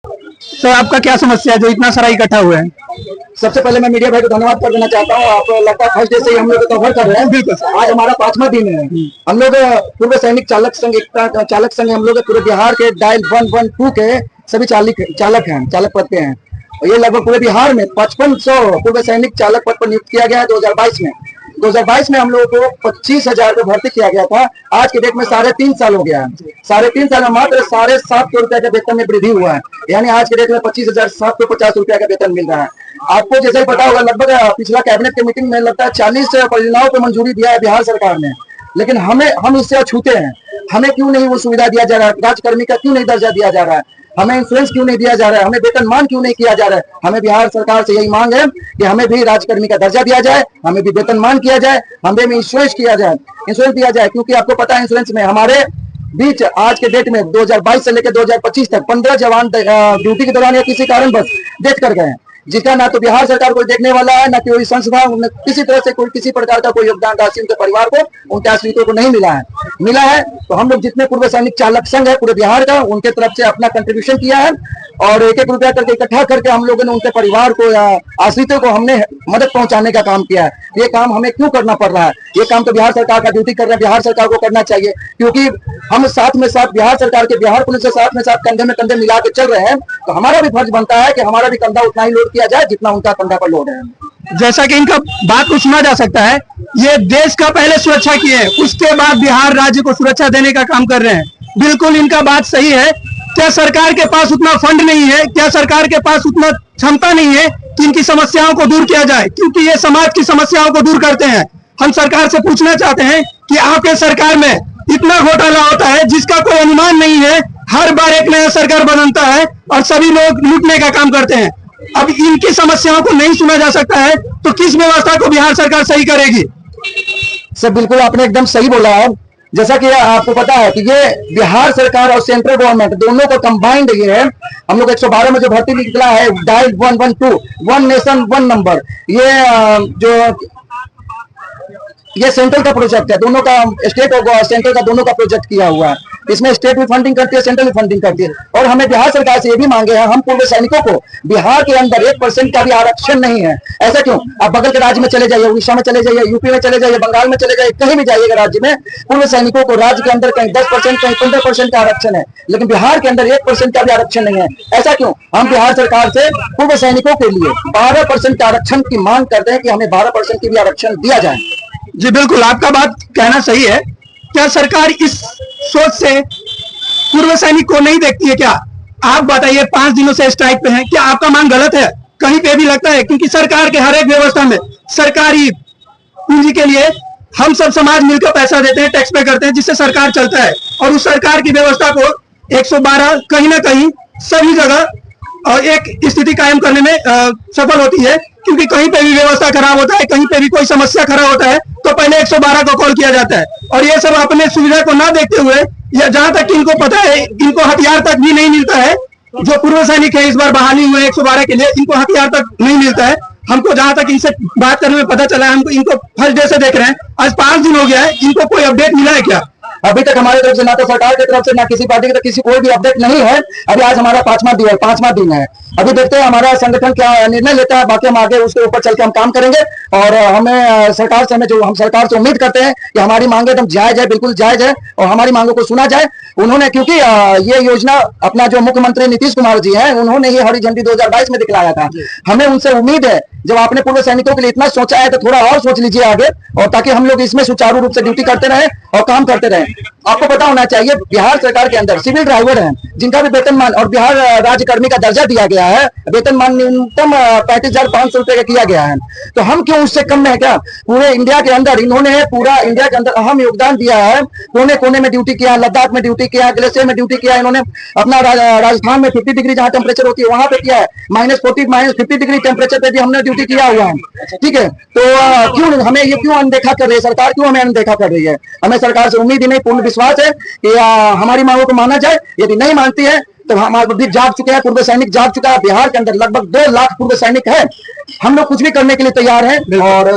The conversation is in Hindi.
सर आपका क्या समस्या है जो इतना सारा इकट्ठा हुआ है? सबसे पहले मैं मीडिया भाई को धन्यवाद कर देना चाहता हूँ। आप लगता है फर्स्ट डे से ही हम लोग कवर कर रहे हैं। बिल्कुल, आज हमारा 5वां दिन है। हम लोग पूर्व सैनिक चालक संघ एकता चालक संघ हम लोग पूरे बिहार के डायल 112 के सभी चालक हैं, चालक पद पे हैं। और ये लगभग पूरे बिहार में 5500 पूर्व सैनिक चालक पद पर नियुक्त किया गया है 2022 में। 2022 में हम लोगों को 25,000 को भर्ती किया गया था। आज के डेट में 3.5 साल हो गया है। 3.5 साल में मात्र 750 रुपए का वेतन में वृद्धि हुआ है। यानी आज के डेट में 25,750 रुपए का वेतन मिल रहा है। आपको जैसे ही पता होगा, लगभग पिछला कैबिनेट की मीटिंग में लगता है 40 परियोजनाओं को मंजूरी दिया है बिहार सरकार ने, लेकिन हम इससे अछूते हैं। हमें क्यों नहीं वो सुविधा दिया जा रहा है? राज्यकर्मी का क्यों नहीं दर्जा दिया जा रहा है? हमें इंश्योरेंस क्यों नहीं दिया जा रहा है? हमें वेतनमान क्यों नहीं किया जा रहा है? हमें बिहार सरकार से यही मांग है कि हमें भी राज्यकर्मी का दर्जा दिया जाए, हमें भी वेतनमान किया जाए, हमें भी इंश्योरेंस किया जाए, इंश्योरेंस दिया जाए। क्योंकि आपको पता है इंश्योरेंस में हमारे बीच आज के डेट में 2022 से लेकर 2025 तक 15 जवान ड्यूटी के दौरान या किसी कारणवश डेथ कर गए हैं, जिसका ना तो बिहार सरकार कोई देखने वाला है, ना कोई संस्था, किसी तरह से कोई किसी प्रकार का कोई योगदान राशि उनके परिवार को, उनके आश्रितों को नहीं मिला है। तो हम लोग जितने पूर्व सैनिक चालक संघ है पूरे बिहार का, उनके तरफ से अपना कंट्रीब्यूशन किया है और 1-1 रुपया करके इकट्ठा करके हम लोगों ने उनके परिवार को या आश्रितों को हमने मदद पहुंचाने का काम किया है। ये काम हमें क्यों करना पड़ रहा है? ये काम तो बिहार सरकार का ड्यूटी कर रहे हैं, बिहार सरकार को करना चाहिए। क्योंकि हम साथ में साथ बिहार सरकार के, बिहार पुलिस के साथ में साथ कंधे में कंधे मिला के चल रहे हैं, तो हमारा भी फर्ज बनता है कि हमारा भी कंधा उतना ही लोड किया जाए जितना उनका कंधा पर लोड है। जैसा कि इनका बात को सुना जा सकता है, ये देश का पहले सुरक्षा किए, उसके बाद बिहार राज्य को सुरक्षा देने का काम कर रहे हैं। बिल्कुल इनका बात सही है। क्या सरकार के पास उतना फंड नहीं है? क्या सरकार के पास उतना क्षमता नहीं है कि इनकी समस्याओं को दूर किया जाए? क्योंकि ये समाज की समस्याओं को दूर करते हैं। हम सरकार से पूछना चाहते हैं कि आपके सरकार में इतना घोटाला होता है जिसका कोई अनुमान नहीं है। हर बार एक नया सरकार बदलता है और सभी लोग लूटने का काम करते हैं। अब इनकी समस्याओं को नहीं सुना जा सकता है तो किस व्यवस्था को बिहार सरकार सही करेगी? सर बिल्कुल आपने एकदम सही बोला है। जैसा कि आपको पता है कि ये बिहार सरकार और सेंट्रल गवर्नमेंट दोनों का कंबाइंड ये है। हम लोग 112 में जो भर्ती निकला है dial 112 one nation one number, ये सेंट्रल का प्रोजेक्ट है। दोनों का स्टेट और सेंट्रल का दोनों का प्रोजेक्ट किया हुआ है। इसमें स्टेट भी फंडिंग करती है, सेंट्रल भी फंडिंग करती है। और हमें बिहार सरकार से ये भी मांगे हैं, हम पूर्व सैनिकों को बिहार के अंदर 1% का भी आरक्षण नहीं है। ऐसा क्यों? आप बगल के राज्य में चले जाइए, उड़ीसा में चले जाइए, यूपी में चले जाइए, बंगाल में चले जाइए, कहीं भी जाइएगा राज्य में, पूर्व सैनिकों को राज्य के अंदर कहीं 10%, कहीं 15% का आरक्षण है, लेकिन बिहार के अंदर 1% का भी आरक्षण नहीं है। ऐसा क्यों? हम बिहार सरकार से पूर्व सैनिकों के लिए 12% का आरक्षण की मांग करते हैं कि हमें 12% की भी आरक्षण दिया जाए। जी बिल्कुल, आपका बात कहना सही है। क्या सरकार इस सोच से पूर्व सैनिक को नहीं देखती है? क्या आप बताइए, 5 दिनों से स्ट्राइक पे हैं, क्या आपका मांग गलत है? कहीं पे भी लगता है? क्योंकि सरकार के हर एक व्यवस्था में सरकारी पूंजी के लिए हम सब समाज मिलकर पैसा देते हैं, टैक्स पे करते हैं, जिससे सरकार चलता है। और उस सरकार की व्यवस्था को 112 कहीं ना कहीं सभी जगह और एक स्थिति कायम करने में सफल होती है। क्योंकि कहीं पे भी व्यवस्था खराब होता है, कहीं पे भी कोई समस्या खड़ा होता है तो पहले 112 को कॉल किया जाता है। और ये सब अपने सुविधा को ना देखते हुए, या जहां तक इनको पता है, इनको हथियार तक भी नहीं मिलता है। जो पूर्व सैनिक है इस बार बहाली हुए 112 के लिए, इनको हथियार तक नहीं मिलता है। हमको जहां तक इनसे बात करने में पता चला है, हमको इनको फर्स्ट डे से देख रहे हैं, आज 5 दिन हो गया है, इनको कोई अपडेट मिला है क्या? अभी तक हमारी तरफ से ना तो सरकार की तरफ से ना किसी पार्टी की तरफ किसी कोई भी अपडेट नहीं है। अभी आज हमारा 5वां दिन है। अभी देखते हैं हमारा संगठन क्या निर्णय लेता है। बाकी हम आगे उसके ऊपर चल के हम काम करेंगे और हम सरकार से उम्मीद करते हैं कि हमारी मांगे एकदम जायज है, बिल्कुल जायज है और हमारी मांगों को सुना जाए। उन्होंने क्योंकि ये योजना अपना जो मुख्यमंत्री नीतीश कुमार जी हैं, उन्होंने ही हरी झंडी 2022 में दिखलाया था। हमें उनसे उम्मीद है, जब आपने पूर्व सैनिकों के लिए इतना सोचा है तो थोड़ा और सोच लीजिए आगे, और ताकि हम लोग इसमें सुचारू रूप से ड्यूटी करते रहे और काम करते रहे। आपको पता होना चाहिए बिहार सरकार के अंदर सिविल ड्राइवर हैं जिनका भी वेतनमान और बिहार राज्य कर्मी का दर्जा दिया गया है, वेतनमान न्यूनतम 35,500 रुपए का किया गया है। तो हम क्यों उससे कम में है क्या? पूरे इंडिया के अंदर इन्होंने पूरा इंडिया के अंदर अहम योगदान दिया है। कोने कोने में ड्यूटी किया, लद्दाख में ड्यूटी किया, ग्लेशियर में ड्यूटी किया। इन्होंने अपना राजस्थान में 50 डिग्री जहां टेम्परेचर होती है वहां पे किया है, -40 -50 डिग्री टेम्परेचर पे भी हमने ड्यूटी किया हुआ है। ठीक है, तो क्यों हमें ये क्यों अनदेखा कर रही है सरकार? क्यों हमें अनदेखा कर रही है? हमें सरकार से उम्मीद ही नहीं, पूर्ण विश्वास है कि हमारी मांगों को माना जाए। यदि नहीं मानती है तो हमारे भी जाग चुके हैं, पूर्व सैनिक जाग चुका है। बिहार के अंदर लगभग 2 लाख पूर्व सैनिक है। हम लोग कुछ भी करने के लिए तैयार हैं। और